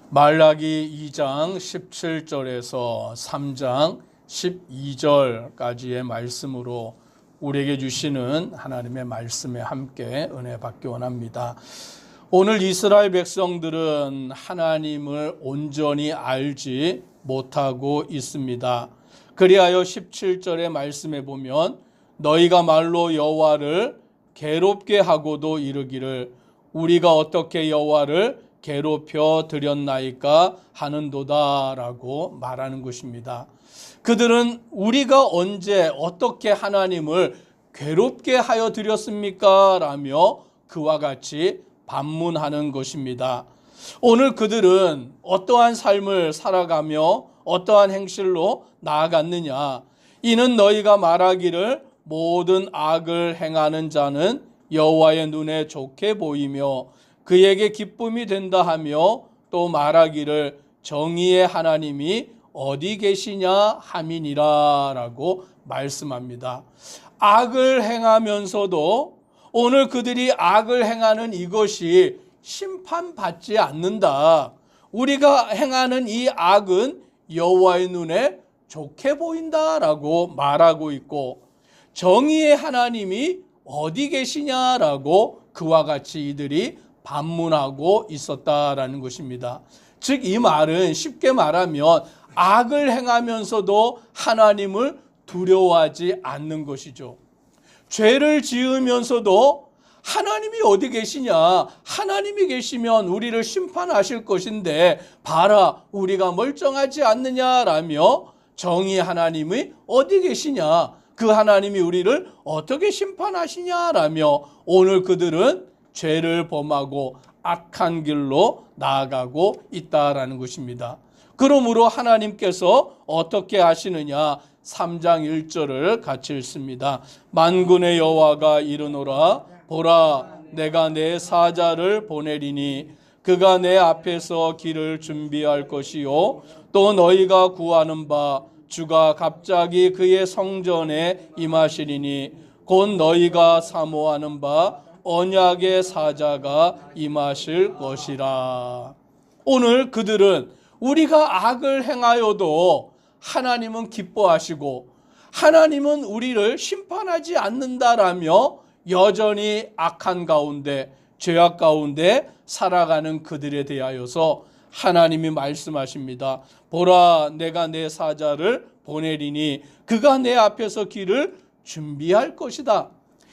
말라기 2장 17절에서 3장 12절까지의 말씀으로 우리에게 주시는 하나님의 말씀에 함께 은혜 받기 원합니다. 오늘 이스라엘 백성들은 하나님을 온전히 알지 못하고 있습니다. 그리하여 17절의 말씀에 보면 너희가 말로 여호와를 괴롭게 하고도 이르기를 우리가 어떻게 여호와를 괴롭혀 드렸나이까 하는도다라고 말하는 것입니다. 그들은 우리가 언제 어떻게 하나님을 괴롭게 하여 드렸습니까? 라며 그와 같이 반문하는 것입니다. 오늘 그들은 어떠한 삶을 살아가며 어떠한 행실로 나아갔느냐? 이는 너희가 말하기를 모든 악을 행하는 자는 여호와의 눈에 좋게 보이며 그에게 기쁨이 된다 하며 또 말하기를 정의의 하나님이 어디 계시냐 함이니라 라고 말씀합니다. 악을 행하면서도 오늘 그들이 악을 행하는 이것이 심판받지 않는다. 우리가 행하는 이 악은 여호와의 눈에 좋게 보인다라고 말하고 있고 정의의 하나님이 어디 계시냐라고 그와 같이 이들이 반문하고 있었다라는 것입니다. 즉 이 말은 쉽게 말하면 악을 행하면서도 하나님을 두려워하지 않는 것이죠. 죄를 지으면서도 하나님이 어디 계시냐? 하나님이 계시면 우리를 심판하실 것인데 봐라 우리가 멀쩡하지 않느냐라며 정의 하나님이 어디 계시냐? 그 하나님이 우리를 어떻게 심판하시냐라며 오늘 그들은 죄를 범하고 악한 길로 나아가고 있다라는 것입니다. 그러므로 하나님께서 어떻게 하시느냐? 3장 1절을 같이 읽습니다. 만군의 여호와가 이르노라 보라 내가 내 사자를 보내리니 그가 내 앞에서 길을 준비할 것이요 또 너희가 구하는 바 주가 갑자기 그의 성전에 임하시리니 곧 너희가 사모하는 바 언약의 사자가 임하실 것이라. 오늘 그들은 우리가 악을 행하여도 하나님은 기뻐하시고 하나님은 우리를 심판하지 않는다라며 여전히 악한 가운데 죄악 가운데 살아가는 그들에 대하여서 하나님이 말씀하십니다. 보라 내가 내 사자를 보내리니 그가 내 앞에서 길을 준비할 것이다.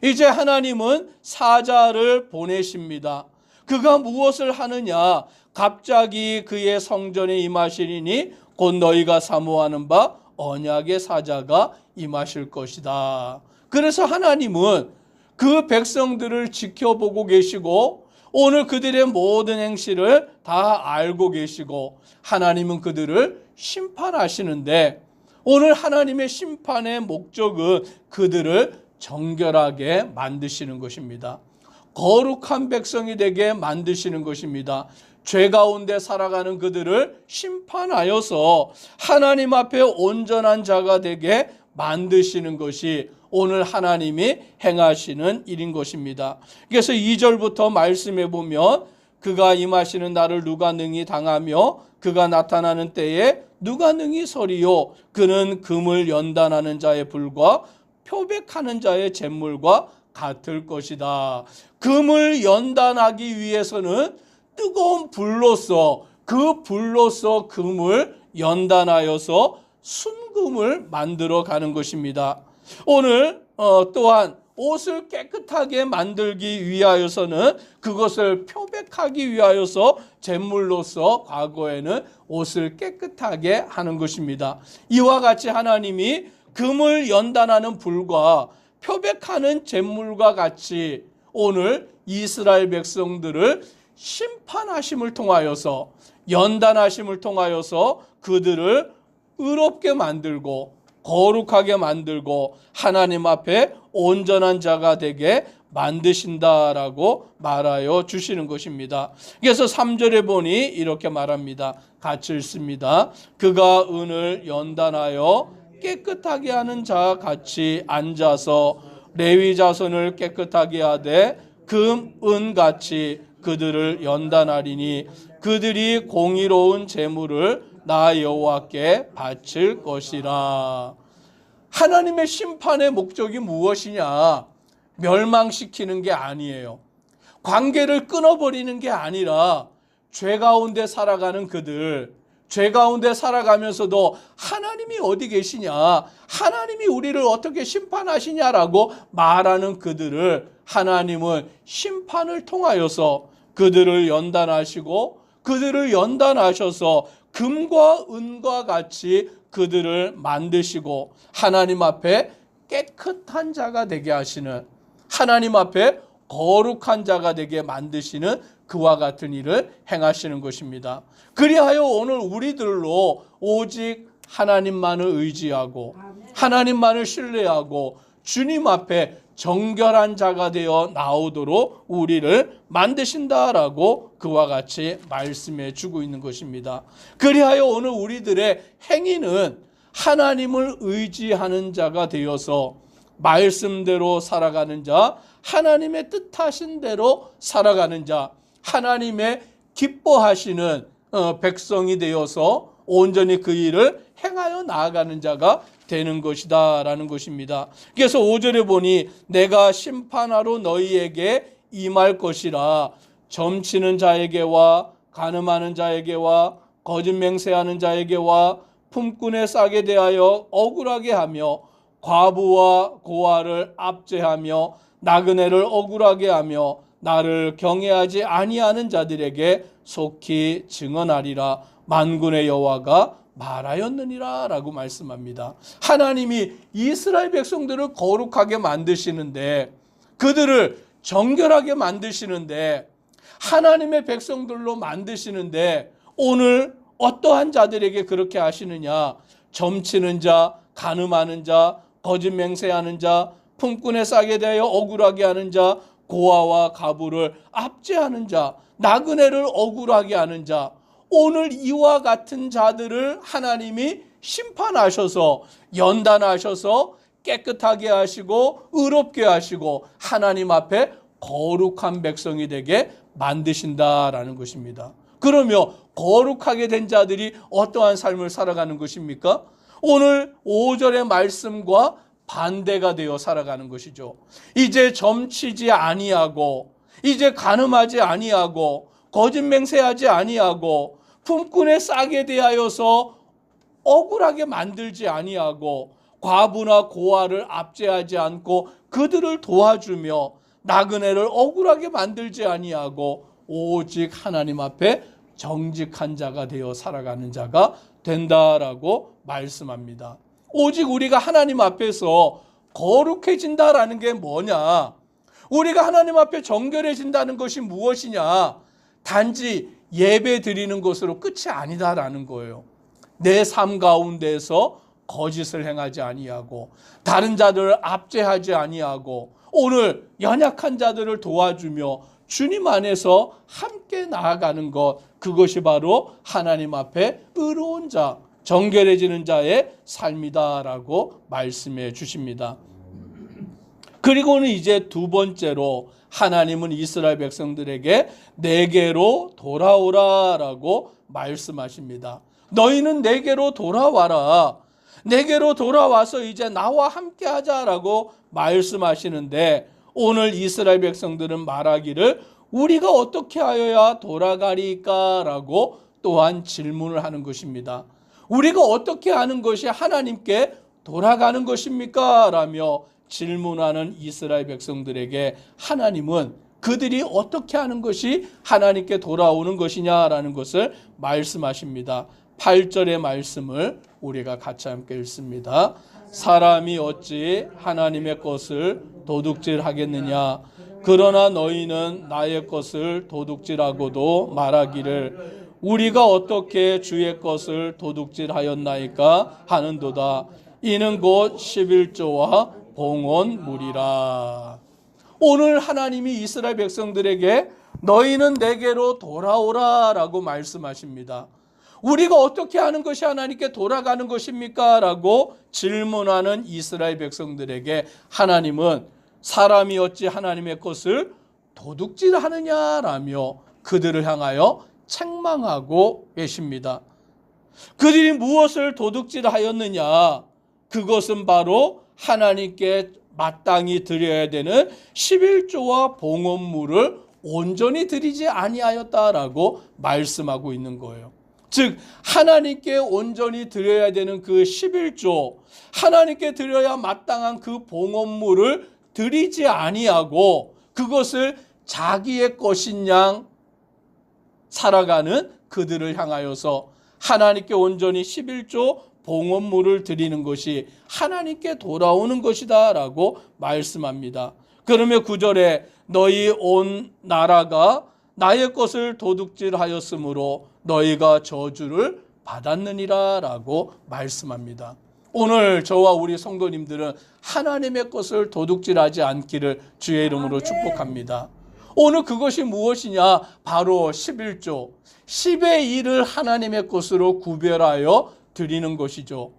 이제 하나님은 사자를 보내십니다. 그가 무엇을 하느냐? 갑자기 그의 성전에 임하시리니 곧 너희가 사모하는 바 언약의 사자가 임하실 것이다. 그래서 하나님은 그 백성들을 지켜보고 계시고 오늘 그들의 모든 행실을 다 알고 계시고 하나님은 그들을 심판하시는데 오늘 하나님의 심판의 목적은 그들을 정결하게 만드시는 것입니다. 거룩한 백성이 되게 만드시는 것입니다. 죄 가운데 살아가는 그들을 심판하여서 하나님 앞에 온전한 자가 되게 만드시는 것이 오늘 하나님이 행하시는 일인 것입니다. 그래서 2절부터 말씀해 보면 그가 임하시는 날을 누가 능히 당하며 그가 나타나는 때에 누가 능히 서리요 그는 금을 연단하는 자의 불과 표백하는 자의 잿물과 같을 것이다. 금을 연단하기 위해서는 뜨거운 불로서 그 불로서 금을 연단하여서 순금을 만들어 가는 것입니다. 오늘 또한 옷을 깨끗하게 만들기 위하여서는 그것을 표백하기 위하여서 잿물로서 과거에는 옷을 깨끗하게 하는 것입니다. 이와 같이 하나님이 금을 연단하는 불과 표백하는 잿물과 같이 오늘 이스라엘 백성들을 심판하심을 통하여서 연단하심을 통하여서 그들을 의롭게 만들고 거룩하게 만들고 하나님 앞에 온전한 자가 되게 만드신다라고 말하여 주시는 것입니다. 그래서 3절에 보니 이렇게 말합니다. 같이 읽습니다. 그가 은을 연단하여 깨끗하게 하는 자 같이 앉아서 레위 자손을 깨끗하게 하되 금, 은 같이 그 그들을 연단하리니 그들이 공의로운 제물을 나 여호와께 바칠 것이라. 하나님의 심판의 목적이 무엇이냐? 멸망시키는 게 아니에요. 관계를 끊어버리는 게 아니라 죄 가운데 살아가는 그들, 죄 가운데 살아가면서도 하나님이 어디 계시냐, 하나님이 우리를 어떻게 심판하시냐라고 말하는 그들을 하나님은 심판을 통하여서 그들을 연단하시고, 그들을 연단하셔서 금과 은과 같이 그들을 만드시고 하나님 앞에 깨끗한 자가 되게 하시는, 하나님 앞에 거룩한 자가 되게 만드시는 그와 같은 일을 행하시는 것입니다. 그리하여 오늘 우리들로 오직 하나님만을 의지하고 하나님만을 신뢰하고 주님 앞에 정결한 자가 되어 나오도록 우리를 만드신다라고 그와 같이 말씀해 주고 있는 것입니다. 그리하여 오늘 우리들의 행위는 하나님을 의지하는 자가 되어서 말씀대로 살아가는 자, 하나님의 뜻하신 대로 살아가는 자, 하나님의 기뻐하시는 백성이 되어서 온전히 그 일을 행하여 나아가는 자가 되는 것이다 라는 것입니다. 그래서 5절에 보니 내가 심판하러 너희에게 임할 것이라. 점치는 자에게와 간음하는 자에게와 거짓 맹세하는 자에게와 품꾼에 싸게 대하여 억울하게 하며 과부와 고아를 압제하며 나그네를 억울하게 하며 나를 경외하지 아니하는 자들에게 속히 증언하리라. 만군의 여호와가 말하였느니라 라고 말씀합니다. 하나님이 이스라엘 백성들을 거룩하게 만드시는데, 그들을 정결하게 만드시는데, 하나님의 백성들로 만드시는데 오늘 어떠한 자들에게 그렇게 하시느냐? 점치는 자, 간음하는 자, 거짓 맹세하는 자, 품꾼에 싸게 대하여 억울하게 하는 자, 고아와 가부를 압제하는 자, 나그네를 억울하게 하는 자, 오늘 이와 같은 자들을 하나님이 심판하셔서 연단하셔서 깨끗하게 하시고 의롭게 하시고 하나님 앞에 거룩한 백성이 되게 만드신다라는 것입니다. 그러면 거룩하게 된 자들이 어떠한 삶을 살아가는 것입니까? 오늘 5절의 말씀과 반대가 되어 살아가는 것이죠. 이제 점치지 아니하고, 이제 간음하지 아니하고, 거짓 맹세하지 아니하고, 품꾼에 싸게 대하여서 억울하게 만들지 아니하고, 과부나 고아를 압제하지 않고 그들을 도와주며 나그네를 억울하게 만들지 아니하고 오직 하나님 앞에 정직한 자가 되어 살아가는 자가 된다라고 말씀합니다. 오직 우리가 하나님 앞에서 거룩해진다라는 게 뭐냐? 우리가 하나님 앞에 정결해진다는 것이 무엇이냐? 단지 예배 드리는 것으로 끝이 아니다라는 거예요. 내 삶 가운데서 거짓을 행하지 아니하고 다른 자들을 압제하지 아니하고 오늘 연약한 자들을 도와주며 주님 안에서 함께 나아가는 것, 그것이 바로 하나님 앞에 의로운 자, 정결해지는 자의 삶이다라고 말씀해 주십니다. 그리고는 이제 두 번째로 하나님은 이스라엘 백성들에게 내게로 돌아오라라고 말씀하십니다. 너희는 내게로 돌아와라. 내게로 돌아와서 이제 나와 함께 하자라고 말씀하시는데, 오늘 이스라엘 백성들은 말하기를 우리가 어떻게 하여야 돌아가리까? 라고 또한 질문을 하는 것입니다. 우리가 어떻게 하는 것이 하나님께 돌아가는 것입니까? 라며 질문하는 이스라엘 백성들에게 하나님은 그들이 어떻게 하는 것이 하나님께 돌아오는 것이냐라는 것을 말씀하십니다. 8절의 말씀을 우리가 같이 함께 읽습니다. 사람이 어찌 하나님의 것을 도둑질하겠느냐? 그러나 너희는 나의 것을 도둑질하고도 말하기를 우리가 어떻게 주의 것을 도둑질하였나이까 하는도다. 이는 곧 11조와 봉헌물이라. 오늘 하나님이 이스라엘 백성들에게 너희는 내게로 돌아오라 라고 말씀하십니다. 우리가 어떻게 하는 것이 하나님께 돌아가는 것입니까? 라고 질문하는 이스라엘 백성들에게 하나님은 사람이 어찌 하나님의 것을 도둑질하느냐라며 그들을 향하여 책망하고 계십니다. 그들이 무엇을 도둑질하였느냐? 그것은 바로 하나님께 마땅히 드려야 되는 11조와 봉헌물을 온전히 드리지 아니하였다라고 말씀하고 있는 거예요. 즉 하나님께 온전히 드려야 되는 그 11조, 하나님께 드려야 마땅한 그 봉헌물을 드리지 아니하고 그것을 자기의 것인 양 살아가는 그들을 향하여서 하나님께 온전히 11조 봉헌물을 드리는 것이 하나님께 돌아오는 것이다 라고 말씀합니다. 그러면 9절에 너희 온 나라가 나의 것을 도둑질하였으므로 너희가 저주를 받았느니라 라고 말씀합니다. 오늘 저와 우리 성도님들은 하나님의 것을 도둑질하지 않기를 주의 이름으로 축복합니다. 오늘 그것이 무엇이냐? 바로 11조 10의 1을 하나님의 것으로 구별하여 드리는 것이죠.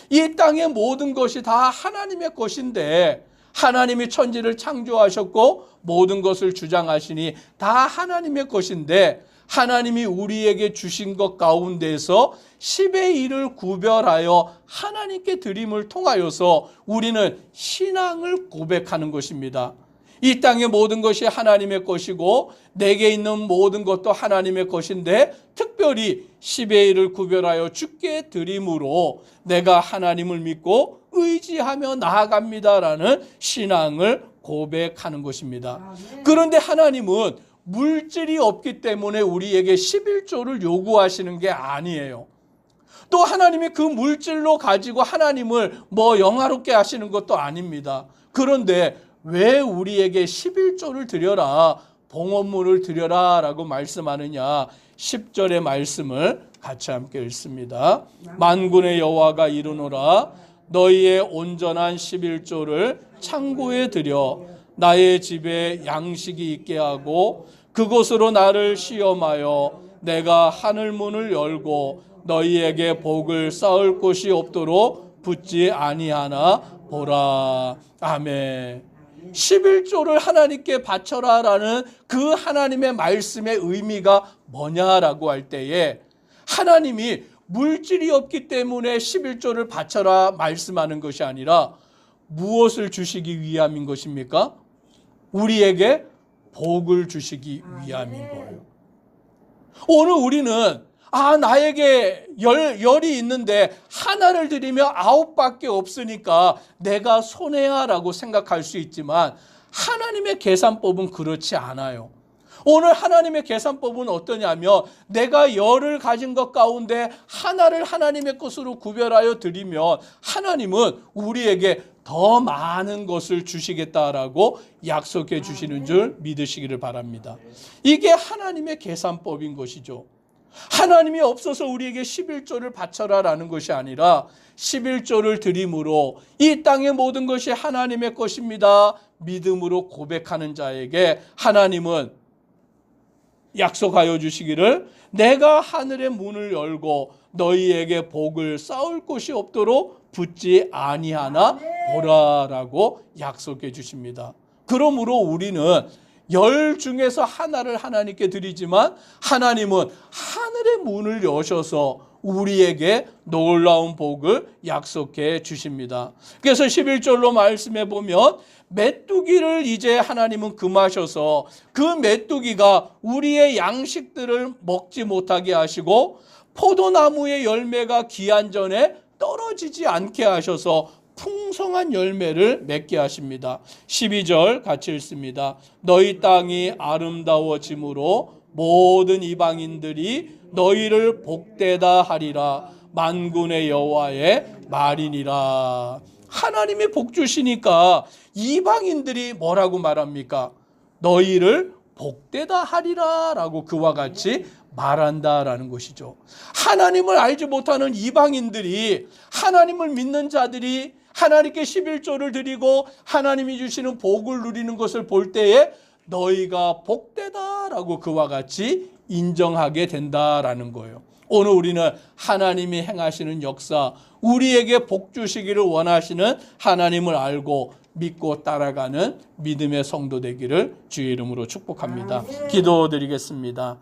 이 땅의 모든 것이 다 하나님의 것인데 하나님이 천지를 창조하셨고 모든 것을 주장하시니 다 하나님의 것인데 하나님이 우리에게 주신 것 가운데서 10의 1을 구별하여 하나님께 드림을 통하여서 우리는 신앙을 고백하는 것입니다. 이 땅의 모든 것이 하나님의 것이고 내게 있는 모든 것도 하나님의 것인데 특별히 10의 1을 구별하여 주께 드림으로 내가 하나님을 믿고 의지하며 나아갑니다라는 신앙을 고백하는 것입니다. 그런데 하나님은 물질이 없기 때문에 우리에게 11조를 요구하시는 게 아니에요. 또 하나님이 그 물질로 가지고 하나님을 영화롭게 하시는 것도 아닙니다. 그런데 왜 우리에게 11조를 드려라, 봉헌물을 드려라 라고 말씀하느냐? 10절의 말씀을 같이 함께 읽습니다. 만군의 여호와가 이르노라 너희의 온전한 11조를 창고에 들여 나의 집에 양식이 있게 하고 그곳으로 나를 시험하여 내가 하늘 문을 열고 너희에게 복을 쌓을 곳이 없도록 붙지 아니하나 보라. 아멘. 11조를 하나님께 바쳐라 라는 그 하나님의 말씀의 의미가 뭐냐라고 할 때에 하나님이 물질이 없기 때문에 11조를 바쳐라 말씀하는 것이 아니라 무엇을 주시기 위함인 것입니까? 우리에게 복을 주시기 위함인 거예요. 오늘 우리는 나에게 열이 있는데 하나를 드리며 9밖에 없으니까 내가 손해야 라고 생각할 수 있지만 하나님의 계산법은 그렇지 않아요. 오늘 하나님의 계산법은 어떠냐면 내가 10을 가진 것 가운데 하나를 하나님의 것으로 구별하여 드리면 하나님은 우리에게 더 많은 것을 주시겠다라고 약속해 주시는 줄 믿으시기를 바랍니다. 이게 하나님의 계산법인 것이죠. 하나님이 없어서 우리에게 11조를 바쳐라라는 것이 아니라 11조를 드림으로 이 땅의 모든 것이 하나님의 것입니다. 믿음으로 고백하는 자에게 하나님은 약속하여 주시기를 내가 하늘의 문을 열고 너희에게 복을 쌓을 곳이 없도록 붙지 아니하나 보라라고 약속해 주십니다. 그러므로 우리는 10 중에서 하나를 하나님께 드리지만 하나님은 하늘의 문을 여셔서 우리에게 놀라운 복을 약속해 주십니다. 그래서 11절로 말씀해 보면 메뚜기를 이제 하나님은 금하셔서 그 메뚜기가 우리의 양식들을 먹지 못하게 하시고 포도나무의 열매가 기한 전에 떨어지지 않게 하셔서 풍성한 열매를 맺게 하십니다. 12절 같이 읽습니다. 너희 땅이 아름다워짐으로 모든 이방인들이 너희를 복되다 하리라. 만군의 여호와의 말이니라. 하나님이 복 주시니까 이방인들이 뭐라고 말합니까? 너희를 복되다 하리라 라고 그와 같이 말한다라는 것이죠. 하나님을 알지 못하는 이방인들이 하나님을 믿는 자들이 하나님께 11조를 드리고 하나님이 주시는 복을 누리는 것을 볼 때에 너희가 복되다라고 그와 같이 인정하게 된다라는 거예요. 오늘 우리는 하나님이 행하시는 역사, 우리에게 복 주시기를 원하시는 하나님을 알고 믿고 따라가는 믿음의 성도 되기를 주의 이름으로 축복합니다. 기도드리겠습니다.